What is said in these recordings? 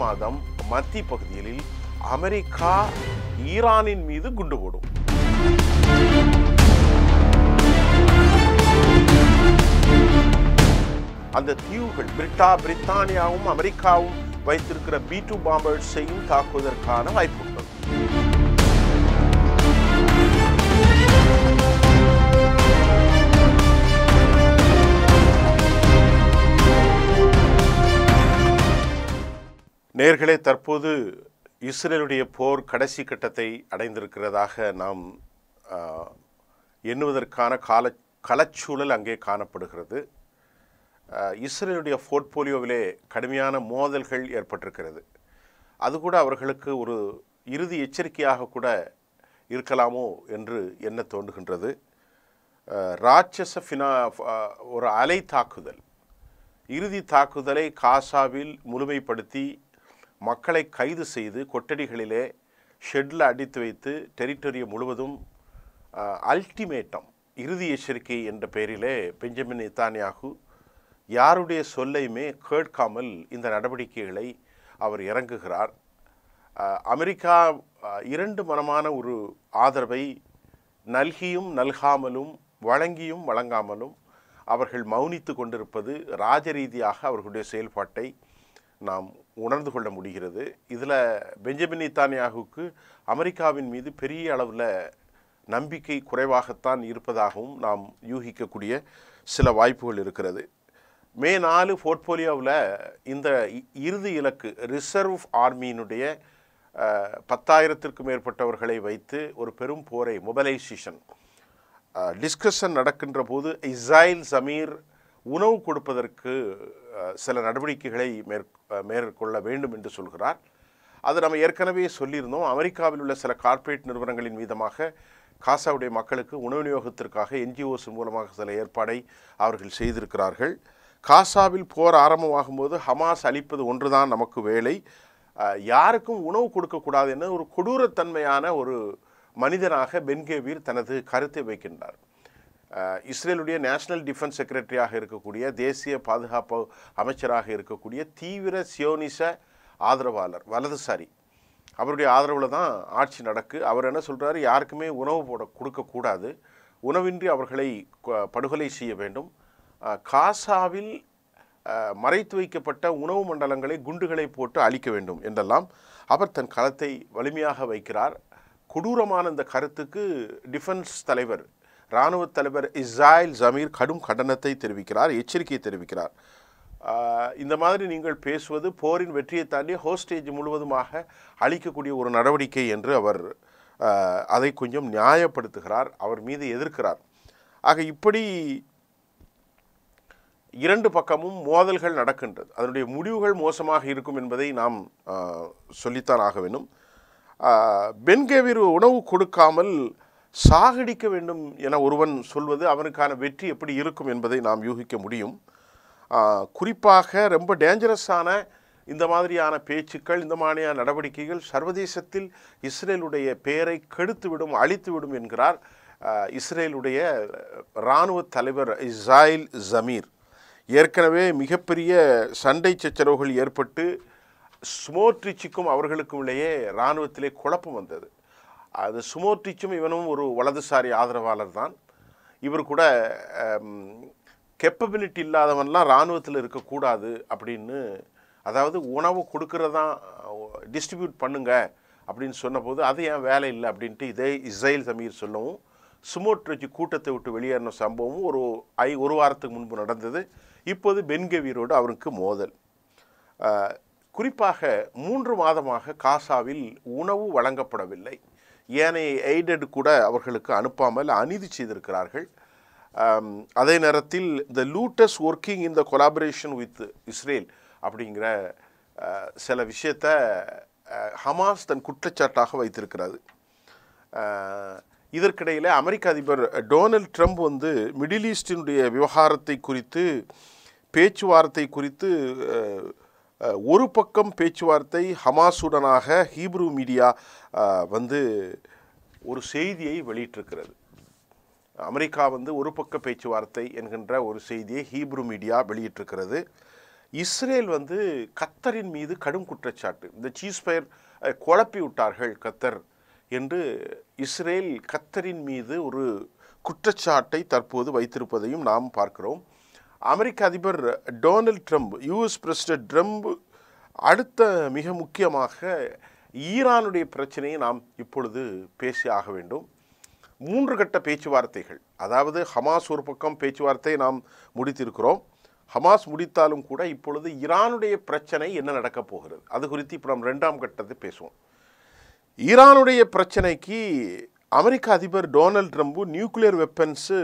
மாதம் மத்திய பகுதியில் அமெரிக்கா ஈரானின் மீது குண்டு போடும். அந்த தீவுகள் பிரித்தானியாவும் அமெரிக்காவும் வைத்திருக்கிற B-2 பாம்பர்ஸையும் தாக்குவதற்கான வாய்ப்பு உள்ளது. நேர்களே, தற்போது இஸ்ரேலுடைய போர் கடைசி கட்டத்தை அடைந்திருக்கிறதாக நாம் எண்ணுவதற்கான களச்சூழல் அங்கே காணப்படுகிறது. இஸ்ரேலுடைய போர்ட்போலியோவிலே கடுமையான மோதல்கள் ஏற்பட்டிருக்கிறது. அது கூட அவர்களுக்கு ஒரு இறுதி எச்சரிக்கையாக கூட இருக்கலாமோ என்று எண்ண தோன்றுகின்றது. ராட்சச ஒரு அலை தாக்குதல், இறுதி தாக்குதலை காசாவில் முழுமைப்படுத்தி மக்களை கைது செய்து கொட்டடிகளிலே ஷெட்டில் அடித்து வைத்து டெரிட்டரியை முழுவதும் அல்டிமேட்டம், இறுதி எச்சரிக்கை என்ற பெயரிலே பெஞ்சமின் நெத்தன்யாகு யாருடைய சொல்லையுமே கேட்காமல் இந்த நடவடிக்கைகளை அவர் இறங்குகிறார். அமெரிக்கா இரண்டு மனமான ஒரு ஆதரவை நல்கியும் நல்காமலும் வழங்கியும் வழங்காமலும் அவர்கள் மௌனித்து கொண்டிருப்பது ராஜரீதியாக அவர்களுடைய செயல்பாட்டை நாம் உணர்ந்து கொள்ள முடிகிறது. இதில் பெஞ்சமின் நெத்தன்யாகுவுக்கு அமெரிக்காவின் மீது பெரிய அளவில் நம்பிக்கை குறைவாகத்தான் இருப்பதாகவும் நாம் யூகிக்கக்கூடிய சில வாய்ப்புகள் இருக்கிறது. மே 4 போர்ட்போலியோவில் இந்த இறுதி இலக்கு ரிசர்வ் ஆர்மியினுடைய 10,000க்கும் மேற்பட்டவர்களை வைத்து ஒரு பெரும் போரை மொபைலைசேஷன் டிஸ்கஷன் நடக்கின்ற போது இஸ்ராயில் ஜமீர் உணவு கொடுப்பதற்கு சில நடவடிக்கைகளை மேற்கொள்ள வேண்டும் என்று சொல்கிறார். அது நம்ம ஏற்கனவே சொல்லியிருந்தோம். அமெரிக்காவில் உள்ள சில கார்ப்பரேட் நிறுவனங்களின் மீதமாக காசாவுடைய மக்களுக்கு உணவு விநியோகத்திற்காக NGOs மூலமாக சில ஏற்பாடை அவர்கள் செய்திருக்கிறார்கள். காசாவில் போர் ஆரம்பமாகும் போது ஹமாஸ் அளிப்பது ஒன்றுதான் நமக்கு வேலை, யாருக்கும் உணவு கொடுக்கக்கூடாது என ஒரு கொடூரத்தன்மையான ஒரு மனிதனாக பென் கேவிர் தனது கருத்தை வைக்கின்றார். இஸ்ரேலுடைய நேஷனல் டிஃபென்ஸ் செக்ரட்டரியாக இருக்கக்கூடிய, தேசிய பாதுகாப்பு அமைச்சராக இருக்கக்கூடிய தீவிர சியோனிச ஆதரவாளர், வலதுசாரி, அவருடைய ஆதரவில் தான் ஆட்சி நடக்கு. அவர் என்ன சொல்கிறாரு, யாருக்குமே உணவு கொடுக்கக்கூடாது, உணவின்றி அவர்களை படுகொலை செய்ய வேண்டும், காசாவில் மறைத்து வைக்கப்பட்ட உணவு மண்டலங்களை குண்டுகளை போட்டு அழிக்க வேண்டும் என்றெல்லாம் அவர் தன் களத்தை வலிமையாக வைக்கிறார். கொடூரமான இந்த கருத்துக்கு டிஃபென்ஸ் தலைவர், இராணுவ தலைவர் இஸ்ராயில் ஜமீர் கடும் கண்டனத்தை தெரிவிக்கிறார், எச்சரிக்கையை தெரிவிக்கிறார். இந்த மாதிரி நீங்கள் பேசுவது போரின் வெற்றியை தாண்டி ஹோஸ்டேஜ் முழுவதுமாக அளிக்கக்கூடிய ஒரு நடவடிக்கை என்று அவர் அதை கொஞ்சம் நியாயப்படுத்துகிறார், அவர் மீது எதிர்க்கிறார். ஆக இப்படி இரண்டு பக்கமும் மோதல்கள் நடக்கின்றது. அதனுடைய முடிவுகள் மோசமாக இருக்கும் என்பதை நாம் சொல்லித்தான் ஆக வேண்டும். பென் கேவிர் உணவு கொடுக்காமல் சாகடிக்க வேண்டும் என ஒருவன் சொல்வது அவனுக்கான வெற்றி எப்படி இருக்கும் என்பதை நாம் யூகிக்க முடியும். குறிப்பாக ரொம்ப டேஞ்சரஸான இந்த மாதிரியான பேச்சுக்கள், இந்த மாதிரியான நடவடிக்கைகள் சர்வதேசத்தில் இஸ்ரேலுடைய பெயரை கெடுத்துவிடும், அழித்துவிடும் என்கிறார் இஸ்ரேலுடைய இராணுவ தலைவர் இஸ்ராயில் ஜமீர். ஏற்கனவே மிகப்பெரிய சண்டை சச்சரவுகள் ஏற்பட்டு ஸ்மோட்ரிச்சுக்கும் அவர்களுக்கும் இடையே இராணுவத்திலே குழப்பம் வந்தது. அது ஸ்மோட்ரிச்சும் இவனும் ஒரு வலதுசாரி ஆதரவாளர் தான். இவர் கூட கேப்பபிலிட்டி இல்லாதவன்லாம் இராணுவத்தில் இருக்கக்கூடாது அப்படின்னு, அதாவது உணவு கொடுக்கறதான் டிஸ்ட்ரிபியூட் பண்ணுங்க அப்படின்னு சொன்னபோது அது ஏன் வேலை இல்லை அப்படின்ட்டு இதே இஸ்ராயில் ஜமீர் சொல்லவும் ஸ்மோட்ரிச்சு கூட்டத்தை விட்டு வெளியேறின சம்பவமும் ஒரு வாரத்துக்கு முன்பு நடந்தது. இப்போது பென் கேவிரோடு அவருக்கு மோதல். குறிப்பாக 3 மாதமாக காசாவில் உணவு வழங்கப்படவில்லை. ஏனைய எய்டட் கூட அவர்களுக்கு அனுப்பாமல் அநீதி செய்திருக்கிறார்கள். அதே நேரத்தில் the lotus working in the collaboration with Israel அப்படிங்கிற சில விஷயத்தை ஹமாஸ் தன் குற்றச்சாட்டாக வைத்திருக்கிறது. இதற்கிடையில் அமெரிக்க அதிபர் டொனால்ட் ட்ரம்ப் மிடில் ஈஸ்டினுடைய விவகாரத்தை குறித்து பேச்சுவார்த்தை குறித்து ஒரு பக்கம் பேச்சுவார்த்தை ஹமாஸுடனாக ஹீப்ரு மீடியா ஒரு செய்தியை வெளியிட்டிருக்கிறது. அமெரிக்கா ஒரு பக்க பேச்சுவார்த்தை என்கின்ற ஒரு செய்தியை ஹீப்ரு மீடியா வெளியிட்டிருக்கிறது. இஸ்ரேல் வந்து கத்தரின் மீது கடும் குற்றச்சாட்டு, இந்த சீஸ்ஃபயர் குழப்பி விட்டார்கள் கத்தர் என்று இஸ்ரேல் கத்தரின் மீது ஒரு குற்றச்சாட்டை தற்போது வைத்திருப்பதையும் நாம் பார்க்கிறோம். அமெரிக்க அதிபர் Donald Trump, US president Trump அடுத்த மிக முக்கியமாக ஈரானுடைய பிரச்சனையை நாம் இப்பொழுது பேசி ஆக வேண்டும். 3 கட்ட பேச்சுவார்த்தைகள், அதாவது ஹமாஸ் ஒரு பக்கம் பேச்சுவார்த்தை நாம் முடித்திருக்கிறோம். ஹமாஸ் முடித்தாலும் கூட இப்பொழுது ஈரானுடைய பிரச்சனை என்ன நடக்கப் போகிறது, அது குறித்து இப்போ நாம் 2ஆம் கட்டத்தை பேசுவோம். ஈரானுடைய பிரச்சனைக்கு அமெரிக்க அதிபர் டொனால்ட் ட்ரம்ப் நியூக்ளியர் வெப்பன்ஸு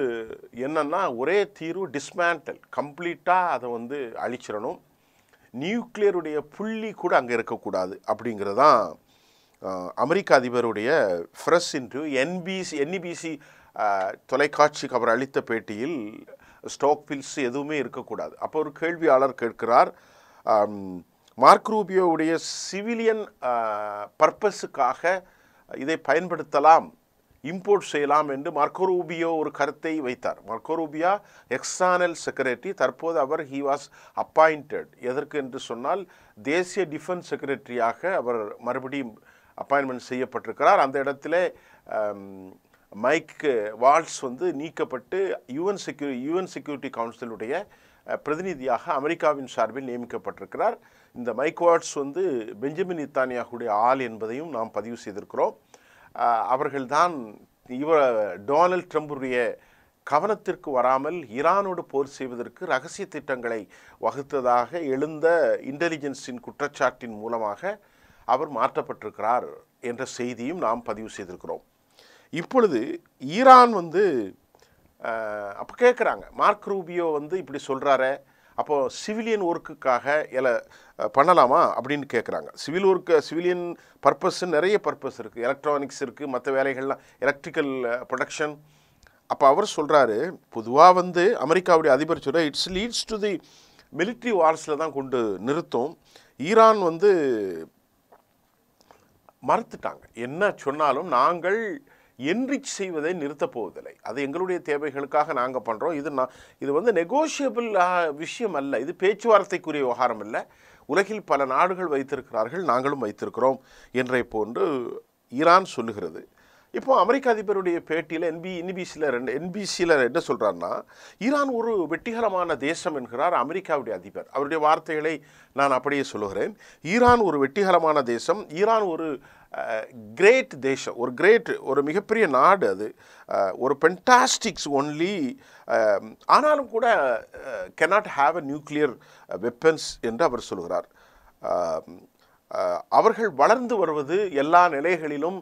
என்னன்னா ஒரே தீர்வு, டிஸ்மேண்டல், கம்ப்ளீட்டாக அதை வந்து அழிச்சிடணும், நியூக்ளியருடைய புள்ளி கூட அங்கே இருக்கக்கூடாது அப்படிங்கிறதான் அமெரிக்க அதிபருடைய ஃப்ரெஷ் இன்டர்வியூ. NBC தொலைக்காட்சிக்கு அவர் அளித்த பேட்டியில் ஸ்டாக் பில்ஸ் எதுவுமே இருக்கக்கூடாது. அப்போ ஒரு கேள்வியாளர் கேட்கிறார், மார்க் ரூபியோவுடைய சிவிலியன் பர்பஸுக்காக இதை பயன்படுத்தலாம், இம்போர்ட் செய்யலாம் என்று மார்க்கோ ரூபியோ ஒரு கருத்தை வைத்தார். மார்க்கோ ரூபியா எக்ஸ்டர்னல் செக்ரட்டரி, தற்போது அவர் ஹி வாஸ் அப்பாயிண்டட். எதற்கு என்று சொன்னால் தேசிய டிஃபென்ஸ் செக்ரட்டரியாக அவர் மறுபடியும் அப்பாயின்மெண்ட் செய்யப்பட்டிருக்கிறார். அந்த இடத்துல மைக் வால்ஸ் வந்து நீக்கப்பட்டு யுஎன் செக்யூரிட்டி கவுன்சிலுடைய பிரதிநிதியாக அமெரிக்காவின் சார்பில் நியமிக்கப்பட்டிருக்கிறார். இந்த மைக் வால்ஸ் வந்து பெஞ்சமின் நெத்தன்யாஹுடைய ஆள் என்பதையும் நாம் பதிவு செய்திருக்கிறோம். அவர்கள்தான் டொனால்ட் ட்ரம்புடைய கவனத்திற்கு வராமல் ஈரானோடு போர் செய்வதற்கு ரகசிய திட்டங்களை வகுத்ததாக எழுந்த இன்டெலிஜென்ஸின் குற்றச்சாட்டின் மூலமாக அவர் மாற்றப்பட்டிருக்கிறார் என்ற செய்தியும் நாம் பதிவு செய்திருக்கிறோம். இப்பொழுது ஈரான் வந்து அப்போ கேட்குறாங்க, மார்க் ரூபியோ வந்து இப்படி சொல்கிறாரு, அப்போது சிவிலியன் ஒர்க்குக்காக பண்ணலாமா அப்படின்னு கேட்குறாங்க. சிவிலியன் பர்பஸ் நிறைய பர்பஸ் இருக்குது, எலக்ட்ரானிக்ஸ் இருக்குது, மற்ற வேலைகள்லாம், எலக்ட்ரிக்கல் ப்ரொடக்ஷன். அப்போ அவர் சொல்கிறாரு, பொதுவாக வந்து அமெரிக்காவுடைய அதிபர் சொல்கிற it's leads to the military வார்ஸில் தான் கொண்டு நிறுத்தும். ஈரான் வந்து மறுத்துட்டாங்க, என்ன சொன்னாலும் நாங்கள் என்ரிச் செய்வதை நிறுத்தப் போவதில்லை, அது எங்களுடைய தேவைகளுக்காக நாங்கள் பண்ணுறோம், இது வந்து நெகோஷியபிள் விஷயம் அல்ல, இது பேச்சுவார்த்தைக்குரிய விவகாரம் இல்லை, உலகில் பல நாடுகள் வைத்திருக்கிறார்கள், நாங்களும் வைத்திருக்கிறோம் என்றை போன்று ஈரான் சொல்லுகிறது. இப்போ அமெரிக்க அதிபருடைய பேட்டியில் NBCயில் என்ன சொல்கிறாருன்னா, ஈரான் ஒரு வெற்றிகரமான தேசம் என்கிறார் அமெரிக்காவுடைய அதிபர். அவருடைய வார்த்தைகளை நான் அப்படியே சொல்லுகிறேன். ஈரான் ஒரு வெற்றிகரமான தேசம், ஈரான் ஒரு கிரேட் தேசம், ஒரு மிகப்பெரிய நாடு, அது ஒரு ஃபென்டாஸ்டிக்ஸ் ஒன்லி, ஆனாலும் கூட cannot have a nuclear weapons என்று அவர் சொல்கிறார். அவர்கள் வளர்ந்து வருவது, எல்லா நிலைகளிலும்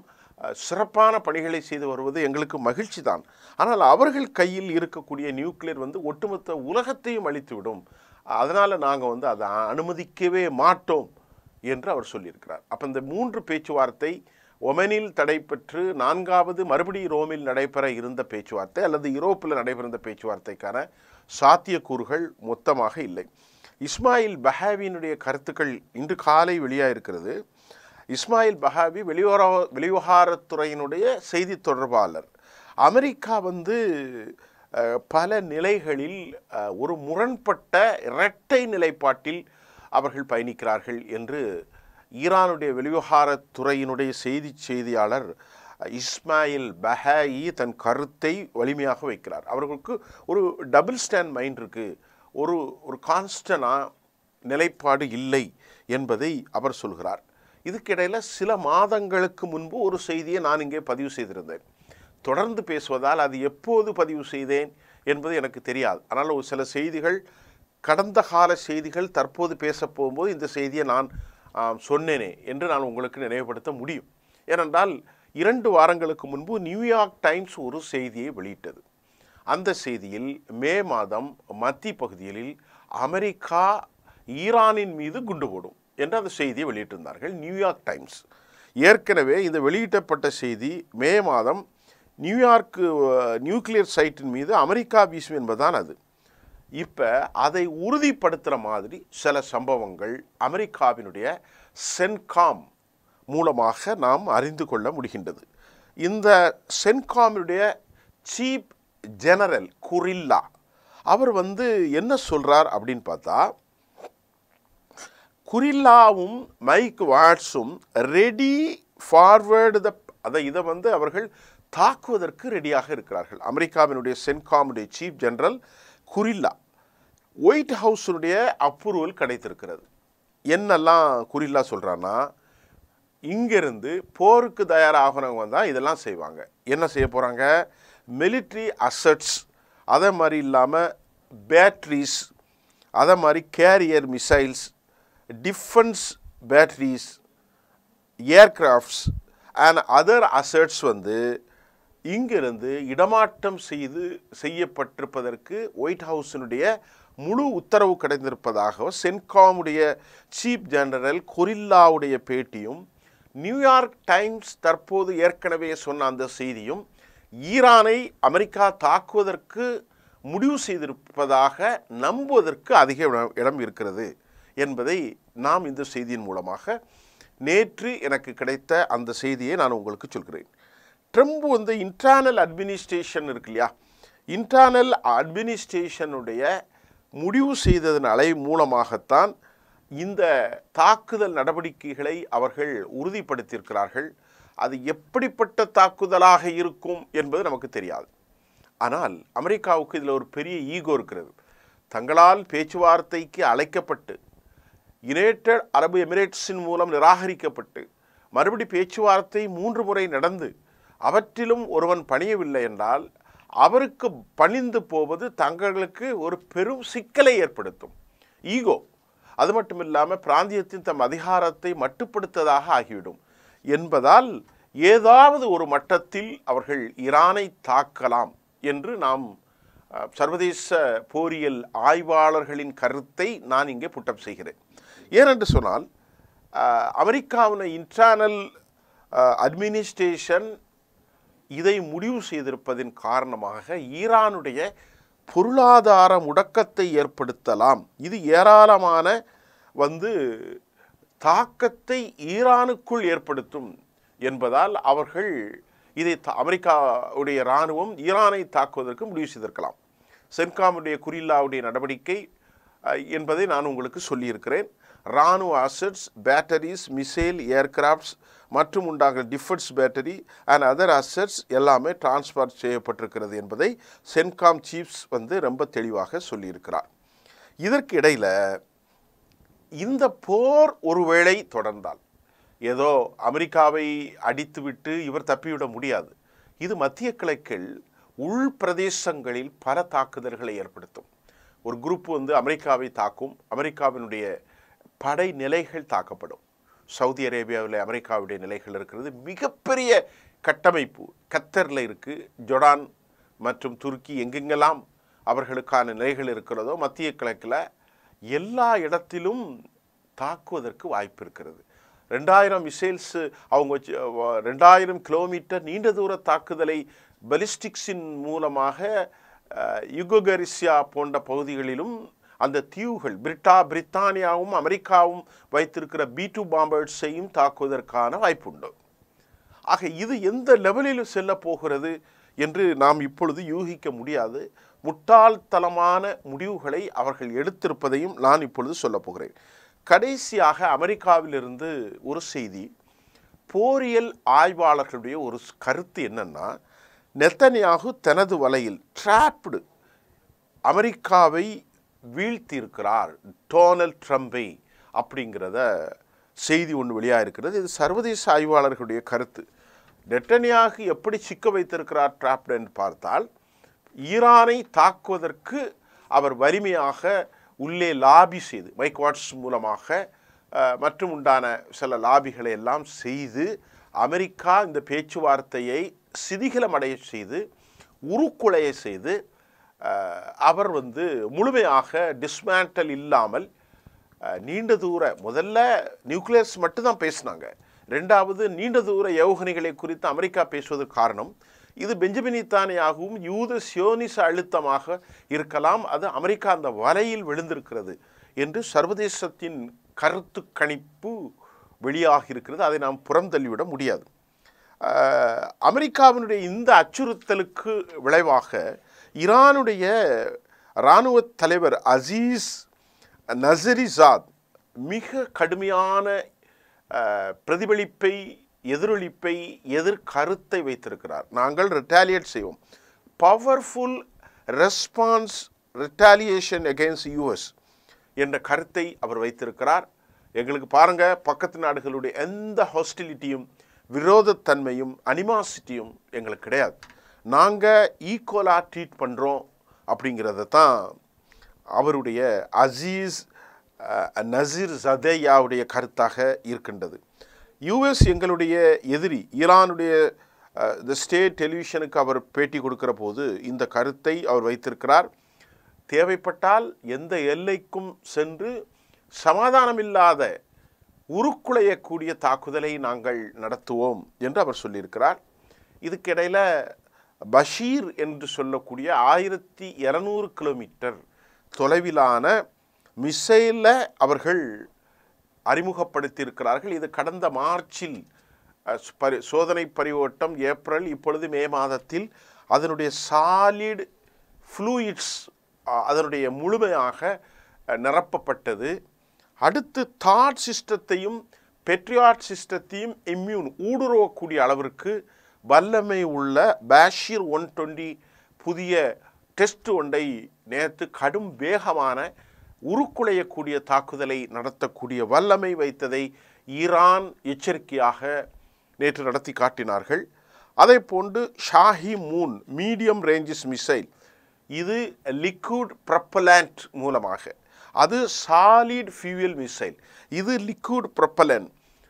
சிறப்பான பணிகளை செய்து வருவது எங்களுக்கு மகிழ்ச்சி தான். ஆனால் அவர்கள் கையில் இருக்கக்கூடிய நியூக்ளியர் வந்து ஒட்டுமொத்த உலகத்தையும் அழித்துவிடும், அதனால் நாங்கள் வந்து அதை அனுமதிக்கவே மாட்டோம் என்று அவர் சொல்லியிருக்கிறார். அப்போ இந்த 3 பேச்சுவார்த்தை ஒமனில் தடைபெற்று 4வது மறுபடியும் ரோமில் நடைபெற இருந்த பேச்சுவார்த்தை அல்லது யூரோப்பில் நடைபெறுந்த பேச்சுவார்த்தைக்கான சாத்தியக்கூறுகள் மொத்தமாக இல்லை. இஸ்மாயில் பஹாவியினுடைய கருத்துக்கள் இன்று காலை வெளியாக இருக்கிறது. இஸ்மாயில் பஹாவி வெளிவிவகாரத்துறையினுடைய செய்தி தொடர்பாளர். அமெரிக்கா வந்து பல நிலைகளில் ஒரு முரண்பட்ட இரட்டை நிலைப்பாட்டில் அவர்கள் பயணிக்கிறார்கள் என்று ஈரானுடைய வெளிவிவகாரத்துறையினுடைய செய்தியாளர் இஸ்மாயில் பஹாயி தன் கருத்தை வலிமையாக வைக்கிறார். அவர்களுக்கு ஒரு டபுள் ஸ்டாண்ட் மைண்ட் இருக்குது, ஒரு கான்ஸ்டன்டான நிலைப்பாடு இல்லை என்பதை அவர் சொல்கிறார். இதுக்கிடையில் சில மாதங்களுக்கு முன்பு ஒரு செய்தியை நான் இங்கே பதிவு செய்திருந்தேன். தொடர்ந்து பேசுவதால் அது எப்போது பதிவு செய்தேன் என்பது எனக்கு தெரியாது. ஆனால் ஒரு சில செய்திகள், கடந்த கால செய்திகள் தற்போது பேச போகும்போது இந்த செய்தியை நான் சொன்னேனே என்று நான் உங்களுக்கு நினைவுபடுத்த முடியும். ஏனென்றால் 2 வாரங்களுக்கு முன்பு நியூயார்க் டைம்ஸ் ஒரு செய்தியை வெளியிட்டது. அந்த செய்தியில் மே மாதம் மத்திய பகுதியில் அமெரிக்கா ஈரானின் மீது குண்டு போடும் என்று அந்த செய்தியை வெளியிட்டிருந்தார்கள் நியூயார்க் டைம்ஸ். ஏற்கனவே இந்த வெளியிட்டப்பட்ட செய்தி மே மாதம் நியூயார்க் நியூக்ளியர் சைட்டின் மீது அமெரிக்கா வீசும் என்பதுதான் அது. இப்போ அதை உறுதிப்படுத்துகிற மாதிரி சில சம்பவங்கள் அமெரிக்காவினுடைய சென்காம் மூலமாக நாம் அறிந்து கொள்ள முடிகின்றது. இந்த சென்காமினுடைய சீஃப் ஜெனரல் குரில்லா அவர் வந்து என்ன சொல்கிறார் அப்படின்னு பார்த்தா, குரில்லாவும் மைக் வாட்ஸும் ரெடி ஃபார்வர்டு இதை அவர்கள் தாக்குவதற்கு ரெடியாக இருக்கிறார்கள். அமெரிக்காவினுடைய சென்காமுடைய chief general Gorilla white ஹவுஸுடைய approval கிடைத்திருக்கிறது. என்னெல்லாம் குரில்லா சொல்கிறான்னா, இங்கிருந்து போருக்கு தயாராகிறவங்க தான் இதெல்லாம் செய்வாங்க. என்ன செய்ய போகிறாங்க? மிலிட்ரி அசட்ஸ், அதை மாதிரி இல்லாமல் பேட்ரிஸ், அதை மாதிரி carrier missiles, defence batteries, aircrafts and other assets இங்கிருந்து இடமாற்றம் செய்யப்பட்டிருப்பதற்கு ஒயிட் ஹவுஸினுடைய முழு உத்தரவு கிடைத்திருப்பதாக சென்காமுடைய சீஃப் ஜெனரல் குரில்லாவுடைய பேட்டியும், நியூயார்க் டைம்ஸ் தற்போது ஏற்கனவே சொன்ன அந்த செய்தியும் ஈரானை அமெரிக்கா தாக்குவதற்கு முடிவு செய்திருப்பதாக நம்புவதற்கு அதிக இடம் இருக்கிறது என்பதை நாம் இந்த செய்தியின் மூலமாக நேற்று எனக்கு கிடைத்த அந்த செய்தியை நான் உங்களுக்கு சொல்கிறேன். ட்ரம்ப் இன்டர்னல் அட்மினிஸ்ட்ரேஷன் இருக்கு இல்லையா, இன்டர்னல் அட்மினிஸ்ட்ரேஷனுடைய முடிவு செய்ததன் மூலமாகத்தான் இந்த தாக்குதல் நடவடிக்கைகளை அவர்கள் உறுதிப்படுத்தியிருக்கிறார்கள். அது எப்படிப்பட்ட தாக்குதலாக இருக்கும் என்பது நமக்கு தெரியாது. ஆனால் அமெரிக்காவுக்கு இதில் ஒரு பெரிய ஈகோ இருக்கிறது. தங்களால் பேச்சுவார்த்தைக்கு அழைக்கப்பட்டு யுனைடெட் அரபு எமிரேட்ஸின் மூலம் நிராகரிக்கப்பட்டு மறுபடி பேச்சுவார்த்தை 3 முறை நடந்து அவற்றிலும் ஒருவன் பணியவில்லை என்றால் அவருக்கு பணிந்து போவது தங்களுக்கு ஒரு பெரும் சிக்கலை ஏற்படுத்தும். ஈகோ. அது மட்டும் இல்லாமல் பிராந்தியத்தின் தம் அதிகாரத்தை மட்டுப்படுத்ததாக ஆகிவிடும் என்பதால் ஏதாவது ஒரு மட்டத்தில் அவர்கள் ஈரானை தாக்கலாம் என்று நாம் சர்வதேச போரியல் ஆய்வாளர்களின் கருத்தை நான் இங்கே புட்டப் செய்கிறேன். ஏனென்று சொன்னால் அமெரிக்காவின் இன்டர்னல் அட்மினிஸ்ட்ரேஷன் இதை முடிவு செய்திருப்பதின் காரணமாக ஈரானுடைய பொருளாதார முடக்கத்தை ஏற்படுத்தலாம். இது ஏராளமான தாக்கத்தை ஈரானுக்குள் ஏற்படுத்தும் என்பதால் அவர்கள் இதை அமெரிக்காவுடைய இராணுவம் ஈரானை தாக்குவதற்கு முடிவு செய்திருக்கலாம். சென்காமுடைய குரில்லாவுடைய நடவடிக்கை என்பதை நான் உங்களுக்கு சொல்லியிருக்கிறேன். இராணுவ அசட்ஸ், பேட்டரிஸ், மிசைல், ஏர்கிராஃப்ட்ஸ் மற்றும் உண்டாக defence battery and other assets எல்லாமே டிரான்ஸ்ஃபர் செய்யப்பட்டிருக்கிறது என்பதை சென்காம் சீஃப்ஸ் ரொம்ப தெளிவாக சொல்லியிருக்கிறார். இதற்கு இடையில் இந்த போர் ஒருவேளை தொடர்ந்தால் ஏதோ அமெரிக்காவை அடித்துவிட்டு இவர் தப்பிவிட முடியாது. இது மத்திய கிழக்கில் உள் பிரதேசங்களில் பல தாக்குதல்களை ஏற்படுத்தும். ஒரு குரூப் அமெரிக்காவை தாக்கும், அமெரிக்காவினுடைய படை நிலைகள் தாக்கப்படும். சவுதி அரேபியாவில் அமெரிக்காவுடைய நிலைகள் இருக்கிறது. மிகப்பெரிய கட்டமைப்பு கத்தரில் இருக்குது. ஜொர்டான் மற்றும் துருக்கி எங்கெங்கெல்லாம் அவர்களுக்கான நிலைகள் இருக்கிறதோ மத்திய கிழக்கில் எல்லா இடத்திலும் தாக்குவதற்கு வாய்ப்பு இருக்கிறது. 2000 மிசைல்ஸு அவங்க 2000 கிலோமீட்டர் நீண்ட தூர தாக்குதலை பலிஸ்டிக்ஸின் மூலமாக யுகோகரிசியா போன்ற பகுதிகளிலும் அந்த தீவுகள் பிரித்தானியாவும் அமெரிக்காவும் வைத்திருக்கிற B-2 பாம்பர்ஸையும் தாக்குவதற்கான வாய்ப்புண்டு. ஆக இது எந்த லெவலில் செல்ல போகிறது என்று நாம் இப்பொழுது யூகிக்க முடியாது. முட்டாள்தனமான முடிவுகளை அவர்கள் எடுத்திருப்பதையும் நான் இப்பொழுது சொல்ல போகிறேன். கடைசியாக அமெரிக்காவிலிருந்து ஒரு செய்தி. போரியல் ஆய்வாளர்களுடைய ஒரு கருத்து என்னன்னா, நெத்தன்யாகு தனது வலையில் ட்ராப்டு அமெரிக்காவை வீழ்த்தியிருக்கிறார் டொனால்ட் ட்ரம்பை அப்படிங்கிறத செய்தி ஒன்று வெளியாக இருக்கிறது. இது சர்வதேச ஆய்வாளர்களுடைய கருத்து. நெத்தன்யாகு எப்படி சிக்க வைத்திருக்கிறார் ட்ராப்டு என்று பார்த்தால், ஈரானை தாக்குவதற்கு அவர் வலிமையாக உள்ளே லாபி செய்து மைக் வாட்ஸ் மூலமாக மற்றும் உண்டான சில லாபிகளை எல்லாம் செய்து அமெரிக்கா இந்த பேச்சுவார்த்தையை சிதிகலமடைய செய்து உருக்குலைய செய்து அவர் முழுமையாக டிஸ்மேண்டல் இல்லாமல் நீண்ட தூர முதல்ல நியூக்ளியர்ஸ் மட்டும்தான் பேசினாங்க. ரெண்டாவது நீண்ட தூர ஏவுகணைகளை குறித்து அமெரிக்கா பேசுவதற்கு காரணம் இது பெஞ்சமின் நெத்தன்யாகுவும் யூத சியோனிச அழுத்தமாக இருக்கலாம். அது அமெரிக்கா அந்த வலையில் விழுந்திருக்கிறது என்று சர்வதேசத்தின் கருத்து கணிப்பு வெளியாக இருக்கிறது. அதை நாம் புறம் தள்ளிவிட முடியாது. அமெரிக்காவினுடைய இந்த அச்சுறுத்தலுக்கு விளைவாக ஈரானுடைய இராணுவ தலைவர் அசீஸ் நசரிசாத் மிக கடுமையான பிரதிபலிப்பை, எதிரொலிப்பை, எதிர்கருத்தை வைத்திருக்கிறார். நாங்கள் ரிட்டாலியேட் செய்வோம். Powerful response retaliation against US என்ற கருத்தை அவர் வைத்திருக்கிறார். எங்களுக்கு பாருங்க, பக்கத்து நாடுகளுடைய எந்த ஹாஸ்டிலிட்டியும், விரோதத்தன்மையும், அனிமாசிட்டியும் எங்களுக்கு கிடையாது. நாங்கள் ஈக்குவலாக ட்ரீட் பண்ணுறோம் அப்படிங்கிறத தான் அவருடைய அசீஸ் நசீர் ஜதேயாவுடைய கருத்தாக இருக்கின்றது. யூஎஸ் எங்களுடைய எதிரி. ஈரானுடைய த ஸ்டேட் டெலிவிஷனுக்கு அவர் பேட்டி கொடுக்கிற போது இந்த கருத்தை அவர் வைத்திருக்கிறார். தேவைப்பட்டால் எந்த எல்லைக்கும் சென்று சமாதானமில்லாத உருக்குலையக்கூடிய தாக்குதலை நாங்கள் நடத்துவோம் என்று அவர் சொல்லியிருக்கிறார். இதுக்கிடையில் பஷீர் என்று சொல்லக்கூடிய 1200 கிலோமீட்டர் தொலைவிலான மிசைலை அவர்கள் அறிமுகப்படுத்தியிருக்கிறார்கள். இது கடந்த மார்ச்சில் சோதனை பரிவோட்டம், ஏப்ரல், இப்பொழுது மே மாதத்தில் அதனுடைய சாலிட் ஃப்ளூயிட்ஸ் அதனுடைய முழுமையாக நிரப்பப்பட்டது. அடுத்து தாட் சிஸ்டத்தையும் பெட்ரியாட் சிஸ்டத்தையும் ஊடுருவக்கூடிய அளவிற்கு வல்லமை உள்ள பாஷீர் 120 புதிய டெஸ்ட் ஒன்றை நேற்று கடும் வேகமான உருக்குலையக்கூடிய தாக்குதலை நடத்தக்கூடிய வல்லமை வைத்ததை ஈரான் எச்சரிக்கையாக நேற்று நடத்தி காட்டினார்கள். அதே போன்று Shahi Moon medium ranges missile, இது லிக்விட் ப்ரப்பலண்ட் மூலமாக, அது சாலிட் ஃபியூயல் மிசைல், இது லிக்விட் ப்ரப்பலண்ட்.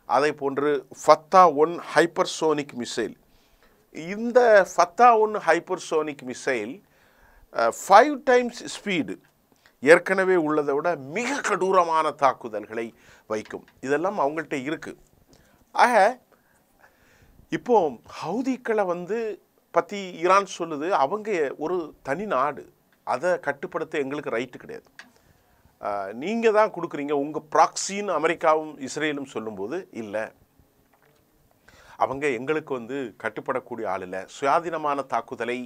அதே போன்று ஃபத்தா 1 ஹைப்பர்சோனிக் மிசைல். இந்த Fatah 1 hypersonic missile 5 times speed ஏற்கனவே உள்ளதை விட மிக கடூரமான தாக்குதல்களை வைக்கும். இதெல்லாம் அவங்கள்ட்ட இருக்கு. ஆக இப்போ ஹவுதிக்களை பற்றி ஈரான் சொல்லுது, அவங்க ஒரு தனி நாடு, அதை கட்டுப்படுத்த எங்களுக்கு ரைட்டு கிடையாது, நீங்கள் தான் கொடுக்குறீங்க உங்கள் ப்ராக்சின்னு அமெரிக்காவும் இஸ்ரேலும் சொல்லும்போது, இல்லை அவங்க எங்களுக்கு கட்டுப்படக்கூடிய ஆள் இல்லை, சுயாதீனமான தாக்குதலை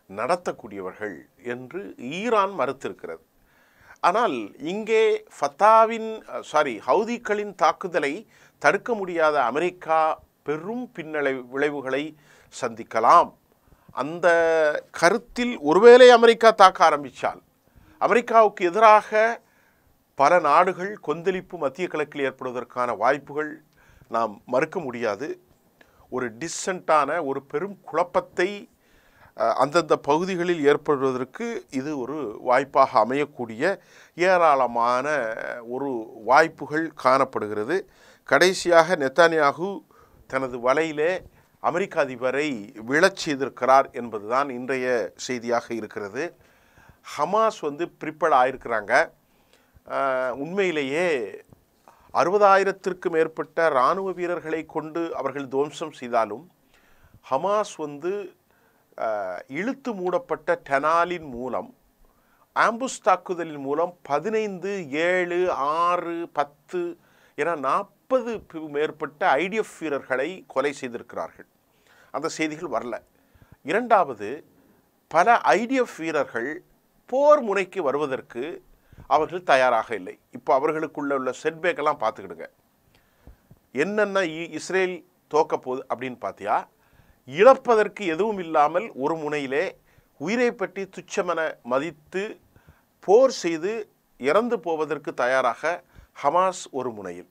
நடத்தக்கூடியவர்கள் என்று ஈரான் மறுத்திருக்கிறது. ஆனால் இங்கே ஹவுதிகளின் தாக்குதலை தடுக்க முடியாத அமெரிக்கா பெரும் விளைவுகளை சந்திக்கலாம். அந்த கருத்தில் ஒருவேளை அமெரிக்கா தாக்க ஆரம்பித்தால், அமெரிக்காவுக்கு எதிராக பல நாடுகள் கொந்தளிப்பு மத்திய கிழக்கில் ஏற்படுவதற்கான வாய்ப்புகள் நாம் மறுக்க முடியாது. ஒரு டிசென்ட்டான ஒரு பெரும் குழப்பத்தை அந்தந்த பகுதிகளில் ஏற்படுவதற்கு இது ஒரு வாய்ப்பாக அமையக்கூடிய ஏராளமான ஒரு வாய்ப்புகள் காணப்படுகிறது. கடைசியாக நெத்தன்யாகு தனது வலையிலே அமெரிக்க அதிபரை விழச் செய்திருக்கிறார் என்பதுதான் இன்றைய செய்தியாக இருக்கிறது. ஹமாஸ் ப்ரிப்பேர்ட் ஆயிருக்கிறாங்க. உண்மையிலேயே 60,000த்திற்கு மேற்பட்ட இராணுவ வீரர்களை கொண்டு அவர்கள் துவம்சம் செய்தாலும் ஹமாஸ் இழுத்து மூடப்பட்ட டெனாலின் மூலம், ஆம்புஸ் தாக்குதலின் மூலம் 15, 7, 6, 10 என 40 மேற்பட்ட ஐடிஎஃப் வீரர்களை கொலை செய்திருக்கிறார்கள். அந்த செய்திகள் வரல. இரண்டாவது, பல ஐடிஎஃப் வீரர்கள் போர் முனைக்கு வருவதற்கு அவர்கள் தயாராக இல்லை. இப்போ அவர்களுக்குள்ள செட்பேக்கெல்லாம் பார்த்துக்கிடுங்க. என்னென்ன இஸ்ரேல் தோக்க போகுது அப்படின்னு பார்த்தியா, இழப்பதற்கு எதுவும் இல்லாமல் ஒரு முனையிலே உயிரை பற்றி துச்சமென மதித்து போர் செய்து இறந்து போவதற்கு தயாராக ஹமாஸ் ஒரு முனையில்,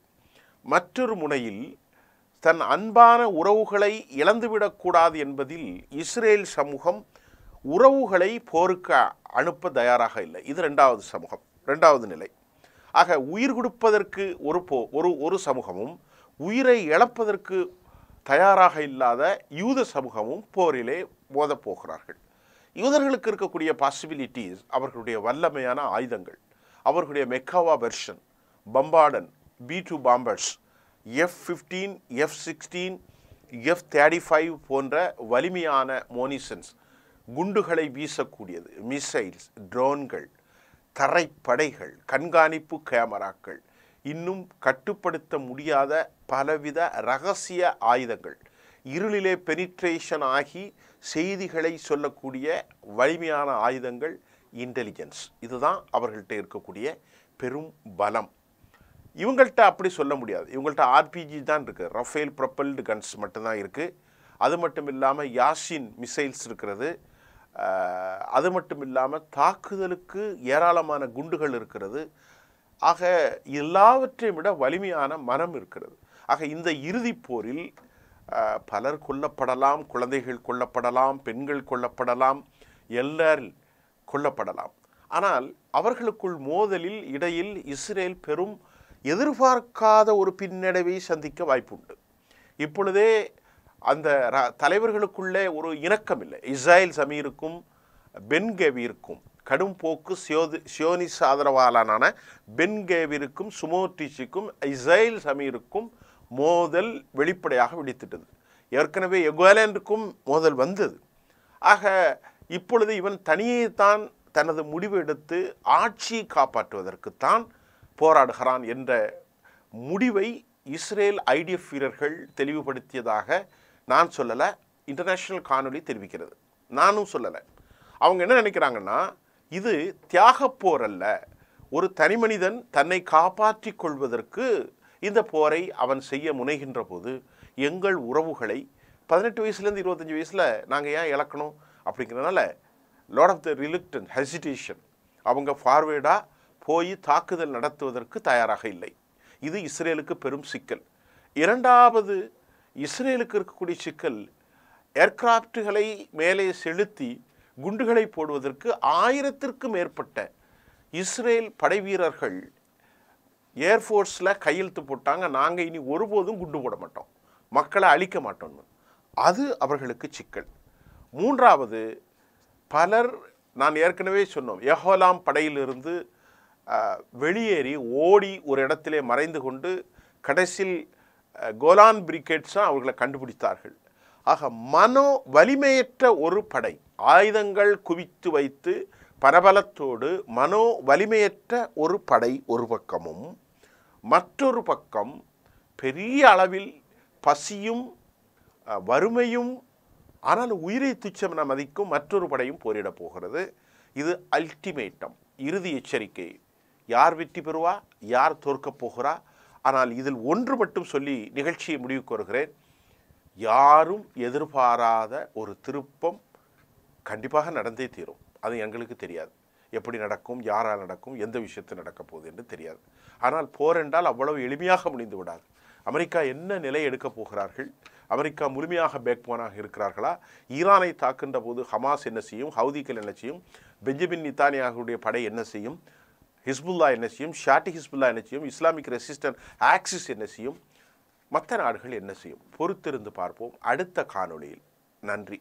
மற்றொரு முனையில் தன் அன்பான உறவுகளை இழந்துவிடக்கூடாது என்பதில் இஸ்ரேல் சமூகம் உறவுகளை போருக்கு அனுப்ப தயாராக இல்லை. இது ரெண்டாவது நிலை. ஆக உயிர் கொடுப்பதற்கு ஒரு சமூகமும் உயிரை இழப்பதற்கு தயாராக இல்லாத யூத சமூகமும் போரிலே மோதப் போகிறார்கள். யூதர்களுக்கு இருக்கக்கூடிய பாசிபிலிட்டிஸ் அவர்களுடைய வல்லமையான ஆயுதங்கள், அவர்களுடைய மெக்காவா version, பம்பார்டன், B-2 bombers, F-15, F-16, F-35 போன்ற வலிமையான மோனிசன்ஸ், குண்டுகளை வீசக்கூடியது, மிசைல்ஸ், ட்ரோன்கள், தரைப்படைகள், கண்காணிப்பு கேமராக்கள், இன்னும் கட்டுப்படுத்த முடியாத பலவித இரகசிய ஆயுதங்கள், இருளிலே பெனிட்ரேஷன் ஆகி செய்திகளை சொல்லக்கூடிய வலிமையான ஆயுதங்கள், இன்டெலிஜென்ஸ், இதுதான் அவர்கள்ட்ட இருக்கக்கூடிய பெரும் பலம். இவங்கள்ட்ட அப்படி சொல்ல முடியாது. இவங்கள்ட்ட ஆர்பிஜி தான் இருக்குது, ரஃபேல் ப்ரொப்பல்டு கன்ஸ் மட்டும்தான் இருக்குது. அது மட்டும் இல்லாமல் யாசின் மிசைல்ஸ் இருக்கிறது. அது மட்டும் இல்லாமல் தாக்குதலுக்கு ஏராளமான குண்டுகள் இருக்கிறது. ஆக எல்லாவற்றையும் விட வலிமையான மனம் இருக்கிறது. ஆக இந்த இறுதிப் போரில் பலர் கொல்லப்படலாம், குழந்தைகள் கொல்லப்படலாம், பெண்கள் கொல்லப்படலாம், எல்லாரும் கொல்லப்படலாம். ஆனால் அவர்களுக்குள் மோதலில் இடையில் இஸ்ரேல் பெரும் எதிர்பார்க்காத ஒரு பின்னடைவை சந்திக்க வாய்ப்புண்டு. இப்பொழுதே அந்த தலைவர்களுக்குள்ளே ஒரு இணக்கம் இல்லை. இஸ்ராயேல் சமீருக்கும் பென் கெவிருக்கும், கடும் போக்கு சியோனிஸ் ஆதரவாளனான பென் கெவிருக்கும் சுமோட்ரிச்சுக்கும் இஸ்ராயேல் சமீருக்கும் மோதல் வெளிப்படையாக வெடித்திட்டது. ஏற்கனவே எக்வாலேண்டுக்கும் மோதல் வந்தது. ஆக இப்பொழுது இவன் தனியே தான் தனது முடிவு எடுத்து ஆட்சியை காப்பாற்றுவதற்குத்தான் போராடுகிறான் என்ற முடிவை இஸ்ரேல் ஐடிஎஃப் வீரர்கள் தெளிவுபடுத்தியதாக நான் சொல்லலை, இன்டர்நேஷ்னல் காணொலி தெரிவிக்கிறது. நானும் சொல்லலை. அவங்க என்ன நினைக்கிறாங்கன்னா, இது தியாகப் போர் அல்ல, ஒரு தனி மனிதன் தன்னை காப்பாற்றி கொள்வதற்கு இந்த போரை அவன் செய்ய முனைகின்ற போது எங்கள் உறவுகளை 18 வயசுலேருந்து 25 வயசில் நாங்கள் ஏன் இழக்கணும் அப்படிங்கிறதுனால லாட் ஆஃப் த ரிலுக்டன்ட் ஹெசிடேஷன், அவங்க ஃபார்வேர்டாக போய் தாக்குதல் நடத்துவதற்கு தயாராக இல்லை. இது இஸ்ரேலுக்கு பெரும் சிக்கல். இரண்டாவது, இஸ்ரேலுக்கு இருக்கக்கூடிய சிக்கல், ஏர்கிராஃப்டுகளை மேலே செலுத்தி குண்டுகளை போடுவதற்கு 1000த்திற்கும் மேற்பட்ட இஸ்ரேல் படை வீரர்கள் ஏர்ஃபோர்ஸில் கையெழுத்து போட்டாங்க, நாங்கள் இனி ஒருபோதும் குண்டு போட மாட்டோம், மக்களை அழிக்க மாட்டோம்னு. அது அவர்களுக்கு சிக்கல். மூன்றாவது, பலர் நான் ஏற்கனவே சொன்னோம், யெகோலாம் படையிலிருந்து வெளியேறி ஓடி ஒரு இடத்திலே மறைந்து கொண்டு கடைசியில் கோலான் பிரிகேட்ஸாக அவர்களை கண்டுபிடித்தார்கள். ஆக மனோ வலிமையற்ற ஒரு படை, ஆயுதங்கள் குவித்து வைத்து பரபலத்தோடு மனோ வலிமையற்ற ஒரு படை ஒரு பக்கமும், மற்றொரு பக்கம் பெரிய அளவில் பசியும் வறுமையும் ஆனால் உயிரை துச்சம் மதிக்கும் மற்றொரு படையும் போரிடப் போகிறது. இது அல்டிமேட்டம், இறுதி எச்சரிக்கை. யார் வெற்றி பெறுவா, யார் தோற்கப் போகிறா. ஆனால் இதில் ஒன்று மட்டும் சொல்லி நிகழ்ச்சியை முடிவுக்கு வருகிறேன். யாரும் எதிர்பாராத ஒரு திருப்பம் கண்டிப்பாக நடந்தே தீரும். அது எங்களுக்கு தெரியாது, எப்படி நடக்கும், யாரால் நடக்கும், எந்த விஷயத்தில் நடக்கப் போகுது என்று தெரியாது. ஆனால் போர் என்றால் அவ்வளவு எளிமையாக முடிந்து விடாது. அமெரிக்கா என்ன நிலை எடுக்கப் போகிறார்கள், அமெரிக்கா முழுமையாக பேக்போனாக இருக்கிறார்களா, ஈரானை தாக்குகின்ற போது ஹமாஸ் என்ன செய்யும், ஹவுதிகள் என்ன செய்யும், பெஞ்சமின் நித்தானியாகுடைய படை என்ன செய்யும், ஹிஸ்புல்லா என்ன செய்யும், ஷாட்டி ஹிஸ்புல்லா என்ன செய்யும், இஸ்லாமிக் ரெசிஸ்டன்ட் ஆக்சிஸ் என்ன செய்யும், மற்ற நாடுகள் என்ன செய்யும், பொறுத்திருந்து பார்ப்போம் அடுத்த காணொளியில். நன்றி.